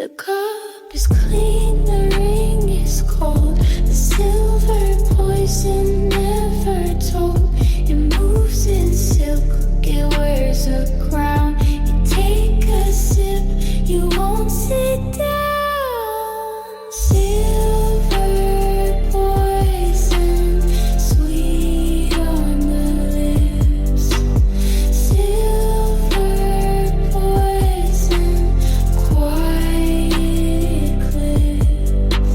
The cup is clean, the ring is cold. The silver poison never told. It moves in silk, it wears a crown. You take a sip, you won't sit down. Silver poison, sweet on the lips. Silver poison, quiet clips.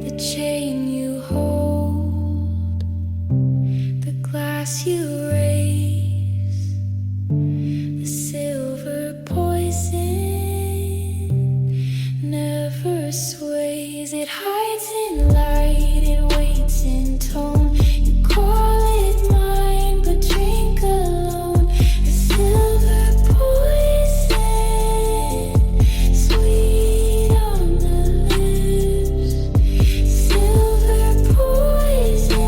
The chain you hold, the glass you raise, the silver poison never sways. It hides in light, it waits in tone. You call it mine, but drink alone. The silver poison, sweet on the lips. Silver poison,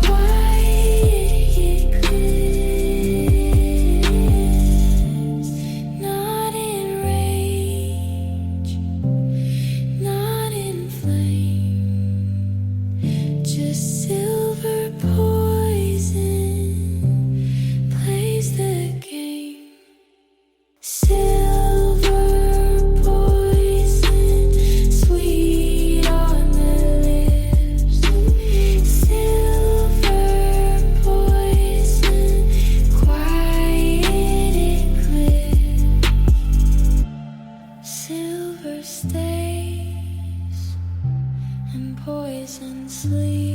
quiet clips. Not in rage, not in flame, just silver poison plays the game. Silver poison, sweet on the lips. Silver poison, quiet eclipse. Silver stays and poison sleep.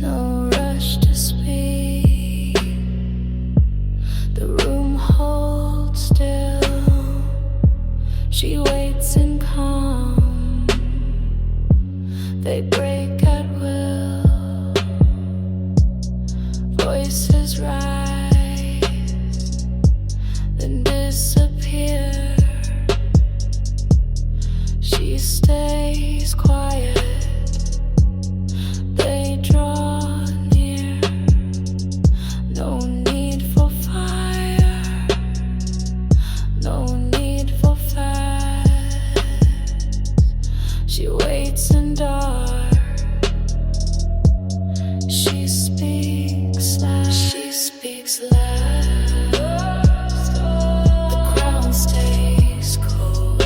No rush to speak. The room holds still. She waits in calm. They break at will. Voices rise, then disappear. She stays quiet. They draw near. No need for fire, no need for fast. She waits in dark. She speaks last. She speaks last. The crown stays cold.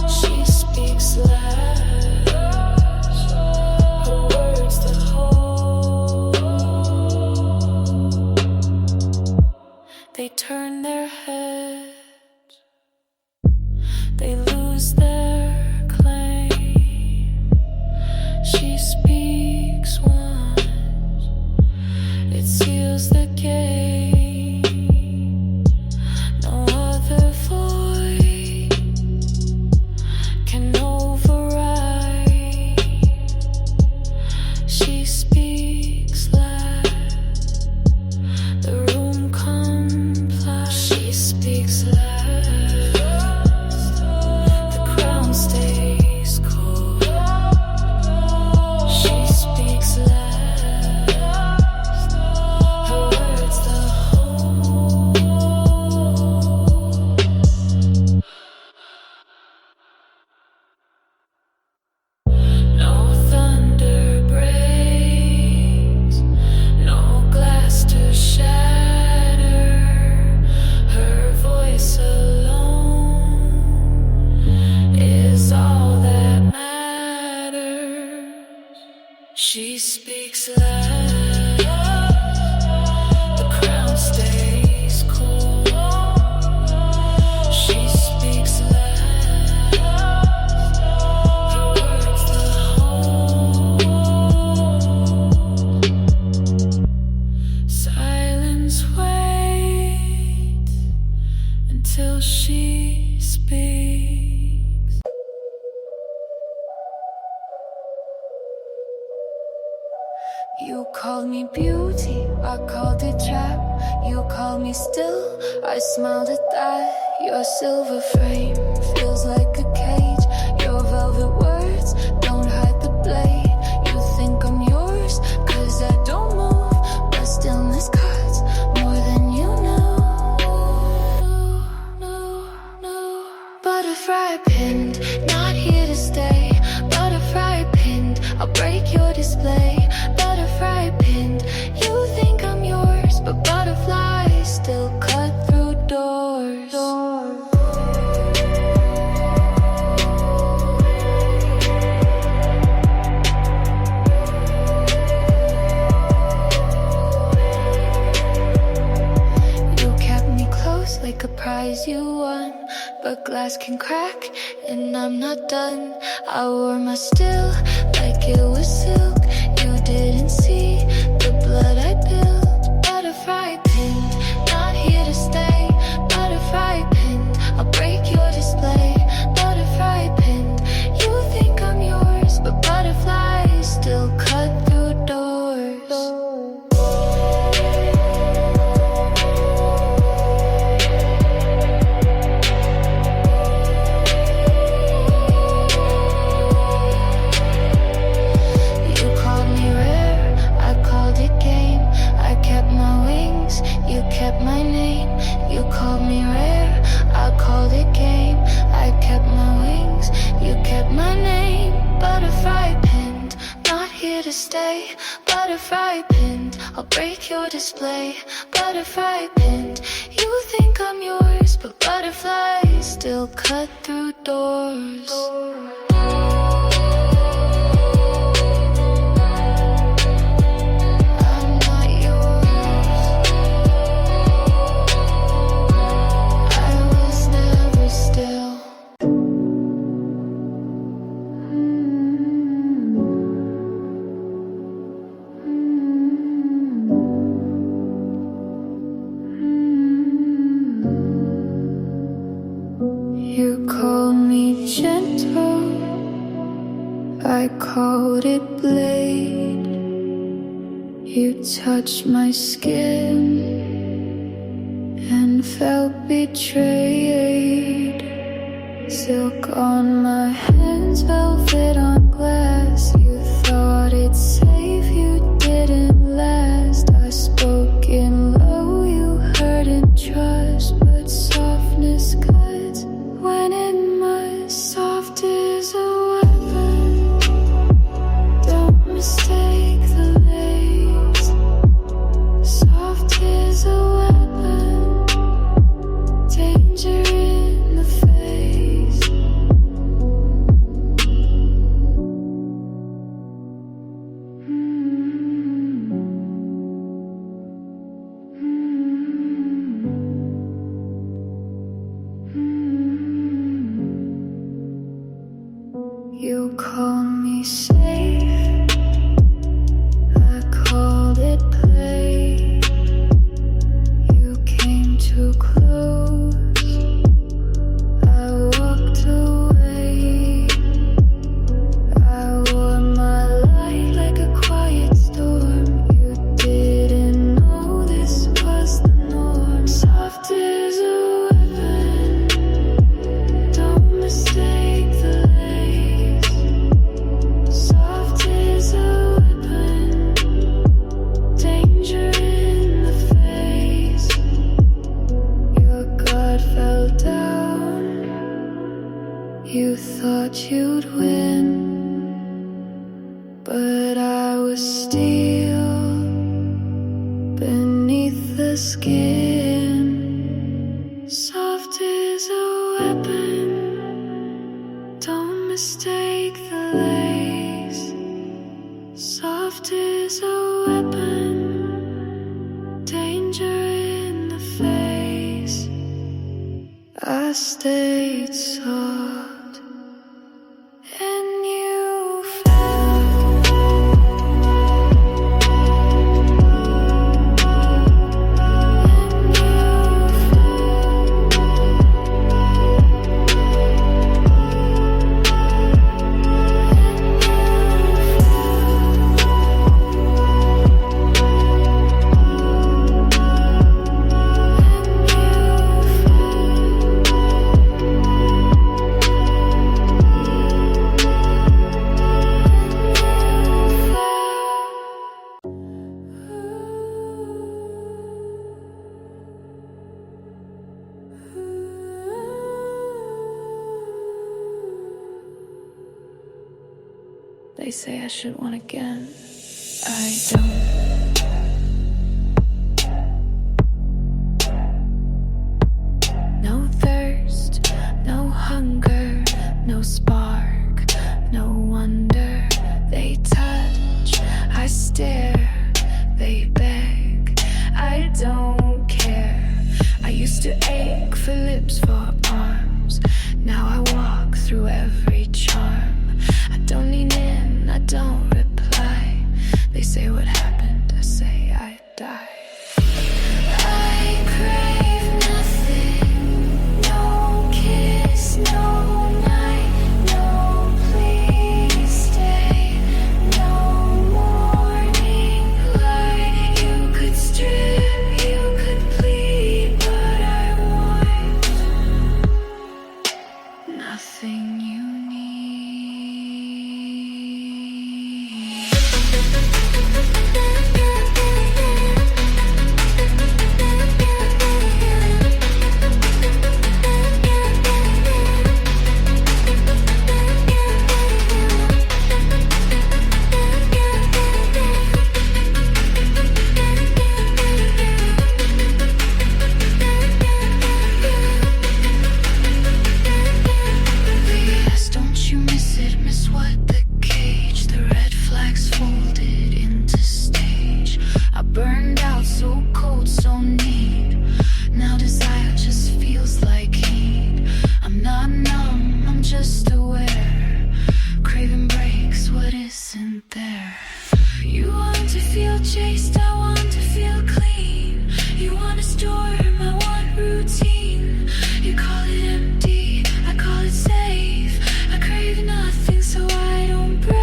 She speaks last. Her words the whole. They turn their heads. They lose their claim. She speaks once. It seals the game. No other voice can override. She speaks last. The room complies. She speaks last. The crown stays cold. She speaks last. Her words the whole. No thunder breaks, no glass to shatter. Her voice alone is all that matters. She speaks loud. called me beauty, I called it trap. You called me still, I smiled at that. Your silver frame feels like a cage. Your velvet words don't hide the blade. You think I'm yours, cause I don't move, but stillness cuts more than you know. Butterfly pinned, not here to stay. Butterfly pinned, I'll break your display. Butterfly pinned, you think I'm yours, but butterflies still cut through doors. You kept me close like a prize you won, but glass can crack and I'm not done. I wore my still like it was silk. You didn't see the blood I built. Butterfly pinned, not here to stay. Butterfly pinned, I'll break your display. Butterfly pinned, you think I'm yours, but butterflies still cut through doors. You kept my name, you called me rare. I called it game, I kept my wings. You kept my name. Butterfly pinned, not here to stay. Butterfly pinned, I'll break your display. Butterfly pinned, you think I'm yours, but butterflies still cut through doors. You called me gentle, I called it blade. You touched my skin and felt betrayed. Silk on my hands, velvet on glass. You thought it'd save, you didn't last. I spoke in low, you heard in trust, but softness cuts when it must. Soft is a weapon, don't mistake the lace. Soft is a weapon, danger in the face. You call me safe, I called it play. You came too close, I walked away. I wore my light like a quiet storm. You didn't know this was the norm. Soft is a weapon, don't mistake the lace. Soft is a weapon, danger in the face. Your guard fell down, you thought you'd win, but I was steel beneath the skin. Soft is a weapon, don't mistake the lace. Soft is a weapon, danger in the face. I stayed soft and you fell. And you fell. They say I should want again. I don't. No thirst, no hunger, no spark, no wonder. They touch, I stare, they beg, I don't care. I used to ache for lips, for arms. Now I walk through every charm. I don't lean in, I don't reply. They say what happened, I say I died. I crave nothing, no kiss, no night, no please stay, no morning light. You could strip, you could plead, but I want nothing you need. Yes, don't you miss it? Miss what? The cage, the red flags folded into stage. I burned out, so cold, so neat. Now desire just feels like heat. I'm not numb, I'm just aware. Craving breaks what isn't there. You want to feel chased, I want to feel clean. You want a storm, I want routine. You call it empty, I call it safe. I crave nothing so I don't break.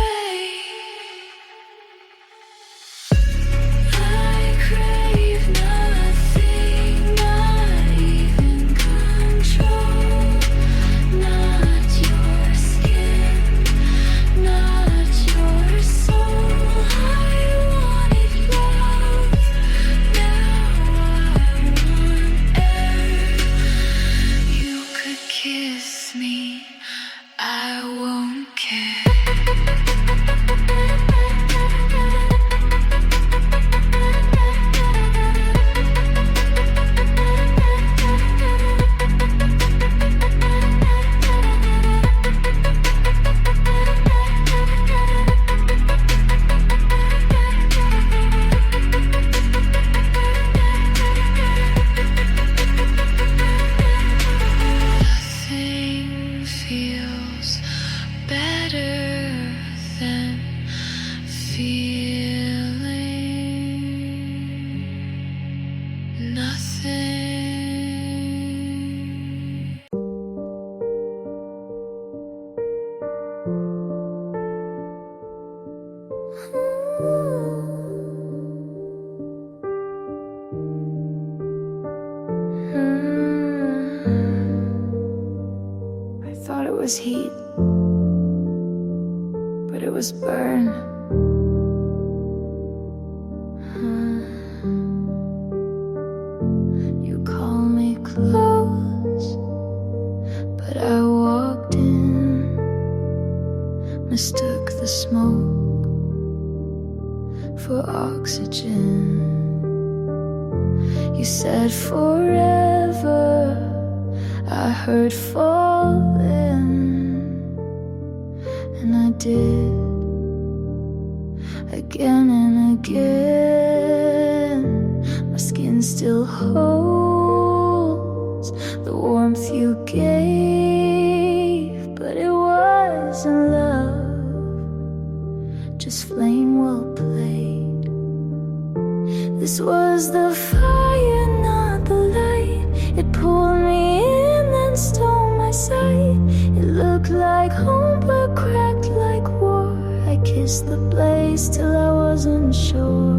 I crave nothing, not even control. Not your skin, not your soul. I wanted love, now I want air. You could kiss me, I won't care. Nothing feels better than feeling nothing. I thought it was heat, but it was burn. You call me close, but I walked in, mistook the smoke for oxygen. You said forever, I heard falling, and I did, again and again. My skin still holds the warmth you gave, but it wasn't love, just flame well played. This was the fire, not the light. It pulled me in and stole my sight. It looked like home but cracked like war. I kissed the blaze till I wasn't sure.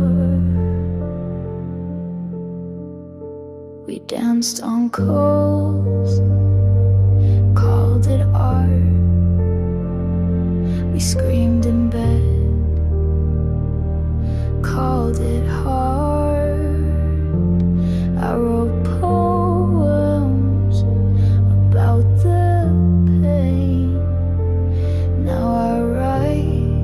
We danced on coals, called it art. We screamed in bed, called it hard. I wrote poems about the pain. Now I write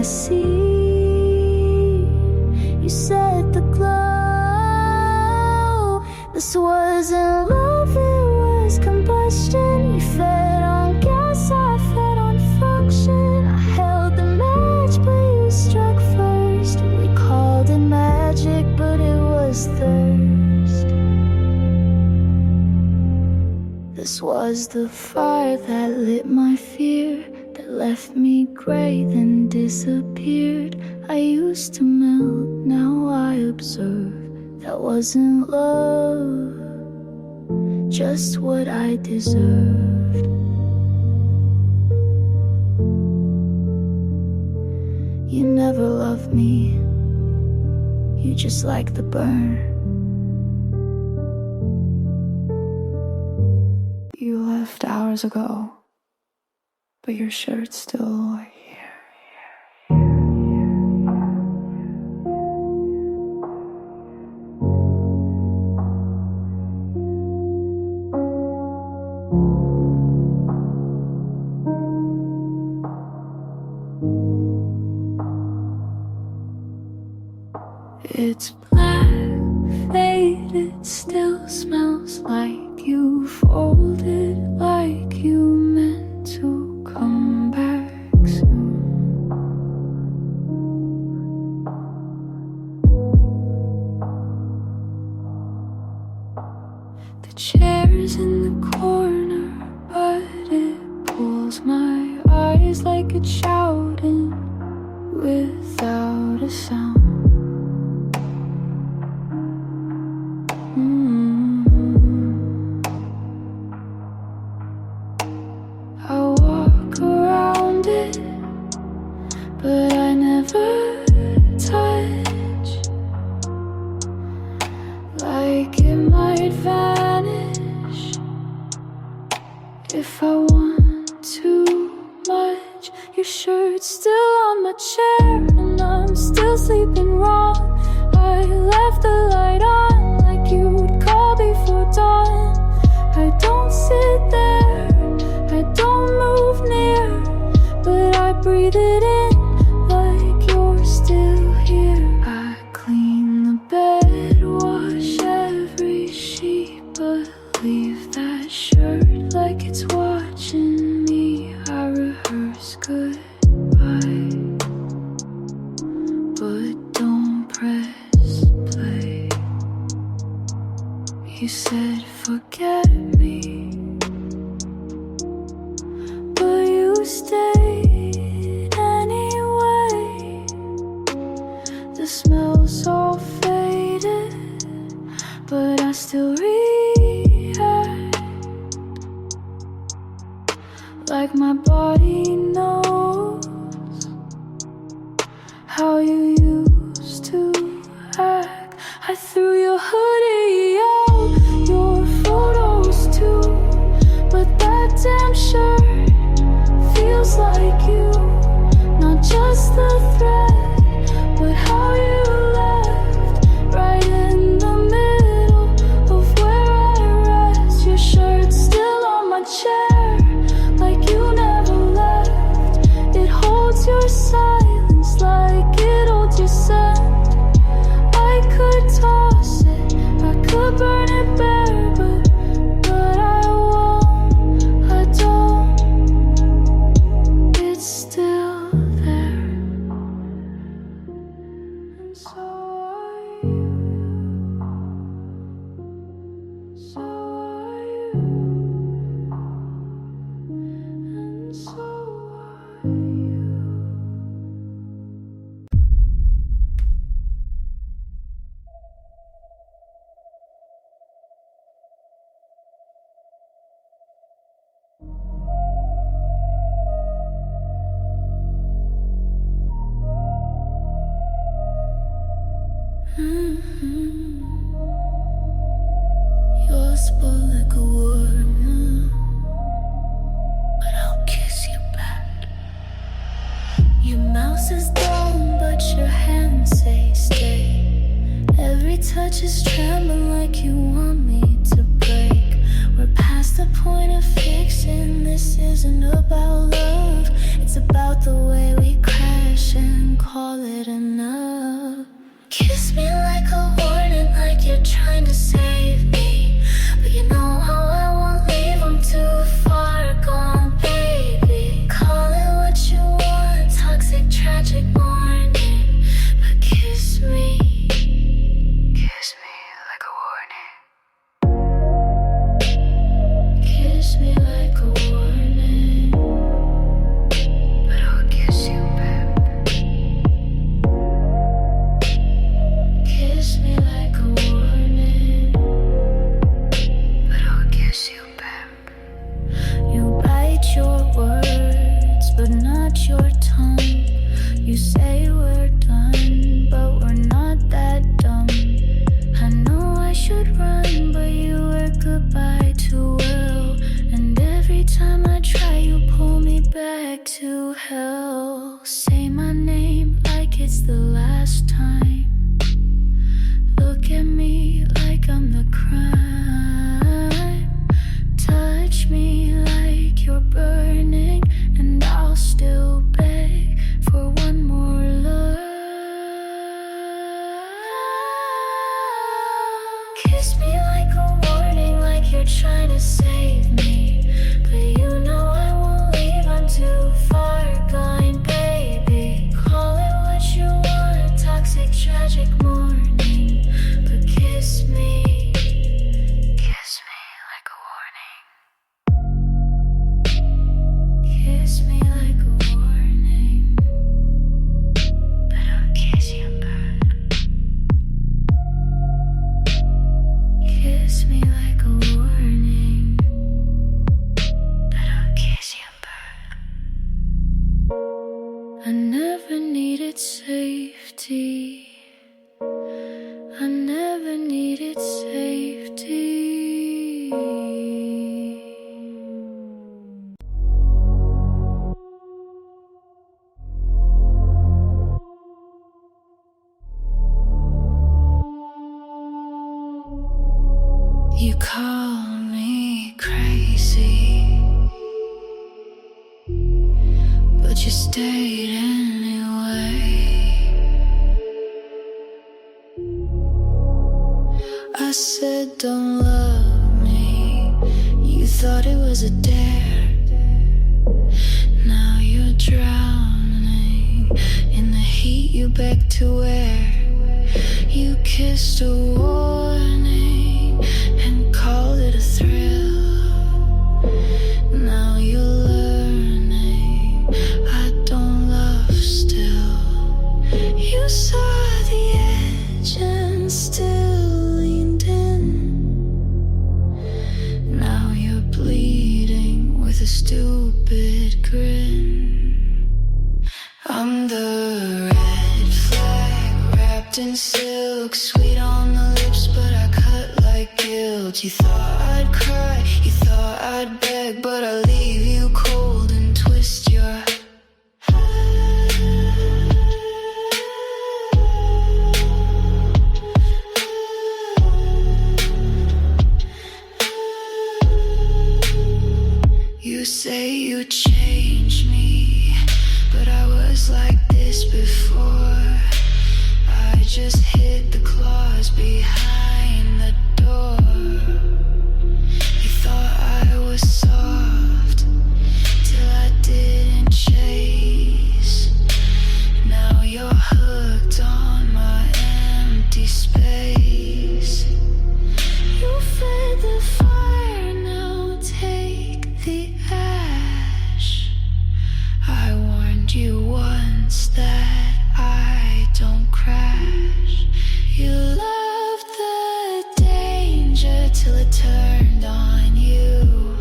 sea. You said the glow. This wasn't love, it was combustion. You fed on gas, I fed on function. I held the match, but you struck first. We called it magic, but it was thirst. This was the fire that lit my fear, that left me gray then disappeared. I used to melt, now I observe. That wasn't love, just what I deserved. You never loved me, you just like the burn. You left hours ago, but your shirt's still here. It's black, faded, still smells like you, folded like you meant to come back soon. The chair's in the corner, but it pulls my eyes like it's shouting without a sound. I walk around it, but I never touch. Like it might vanish if I want too much. Your shirt's still on my chair, and I'm still sleeping wrong. I left the light on like you'd call before dawn. I don't sit there, I don't move near, but I breathe it in like you're still here. I clean the bed, wash every sheet, but leave that shirt like it's watching me. I rehearse goodbye, but don't press play. You said forget me, but you stayed anyway. The smell's all faded, but I still react like my body knows how you used to act. I threw your hoodie out, your photos too, but that damn shirt feels like you. Not just the thread, but how you left, right in the middle of where I rest. Your shirt's still on my chair, like you never left. It holds your silence like it holds your scent. I could toss it, I could burn it bare, but I won't, I don't. It's still there, and so are you, so are you, and so are you. You're spoiled like a worm, but I'll kiss you back. Your mouth is dumb, but your hands say stay. Every touch is trembling like you want me to break. We're past the point of fixing. This isn't about love, it's about the way we crash and call it enough. Kiss me like a warning, like you're trying to save me. But you know how I won't leave, I'm too far gone, baby. Call it what you want, toxic, tragic morning. But kiss me like a warning. Kiss me like a warning. But I'll kiss you back. Kiss me like a warning. But I'll kiss you back. You bite your words, but not your tongue. You say we're done, but we're not that dumb. I know I should run, but you were goodbye too well. And every time I try, you pull me back to hell. Say my name like it's the last time. Look at me like I'm the crime. Touch me like you're burning, and I'll still beg for one more love. Kiss me like a warning, like you're trying to save me. But you know I won't leave, I'm too far gone, baby. Call it what you want, toxic, tragic morning. But kiss me like a warning. Kiss me like a warning. But I'll kiss you back. Kiss me like a warning. But I'll kiss you back. I never needed safety. I never needed safety. You call me crazy, but you stayed anyway. I said don't love me, you thought it was a dare. Now you're drowning in the heat you begged to wear. You kissed a warning and called it a thrill. Now you're learning I don't love still. You saw the edge and still leaned in. Now you're bleeding with a stupid grin. I'm the red flag wrapped in silk, sweet on the lips, but I cut like guilt. You thought I'd cry, you thought I'd beg, but I leave you cold and twist your You say you changed me, but I was like this before. I just hid the claws behind the door. You thought I was soft till I didn't chase. Now you're hooked on my empty space. You fed the fire, now take the ash. I warned you once that I don't crash. You loved the danger till it turned on you.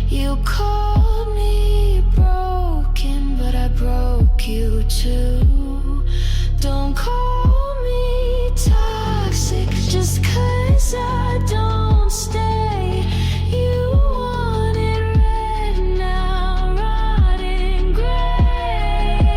You called me broken, but I broke you too. Don't call me toxic just 'cause I don't stay. You want it red now, rotting gray.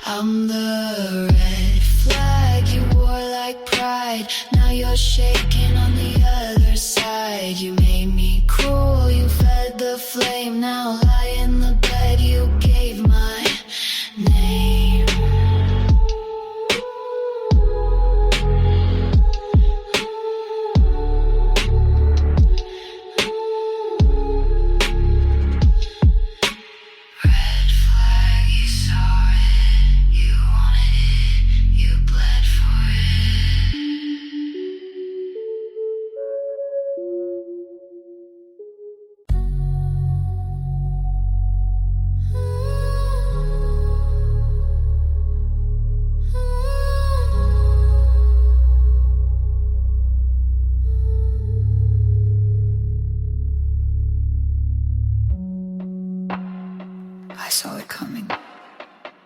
I'm the red flag you wore like pride. Now you're shaking on the other side. You made me cruel, you fed the flame. Now lie in the bed you gave my name.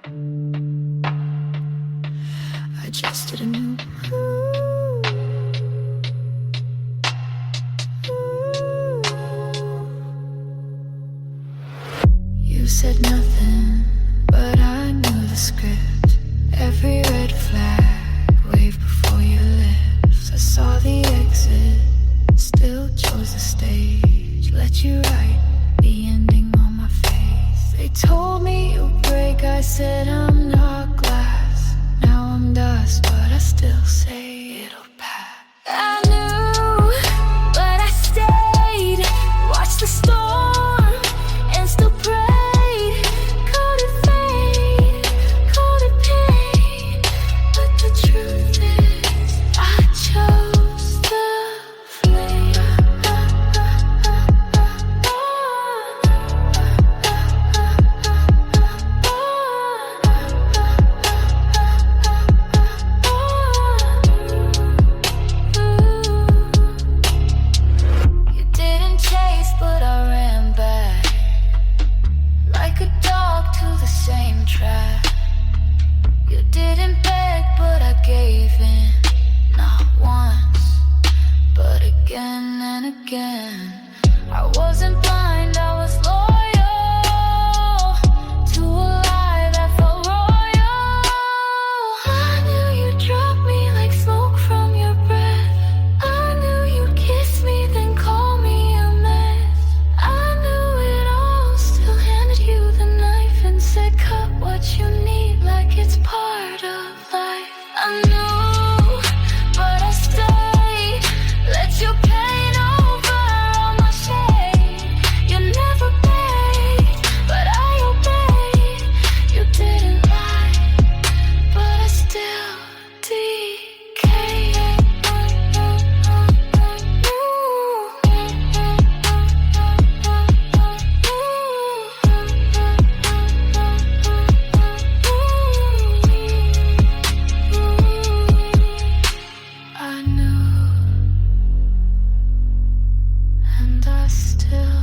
I just did a new You said nothing, but I knew the script. Every red flag waved before your lips. I saw the exit, still chose the stage. Let you write the ending on my face. They told me you'll break, I said I'm not glass. Now I'm dust, but I still say it'll pass. I knew, but I stayed. Watched the storm and still prayed. Called it fate, called it pain. But the truth is, I chose the flame. You didn't chase, but I ran back. Like a dog to the same track. You didn't beg, but I gave in. Not once, but again and again. I wasn't blind, I was loyal to a lie that felt royal. I knew you'd drop me like smoke from your breath. I knew you'd kiss me, then call me a mess. I knew it all, still handed you the knife and said cut what you need like it's part of life. I knew, but I stayed. Let your pain over all my shame. You never begged, but I obeyed. You didn't lie, but I still decayed. I knew, and I still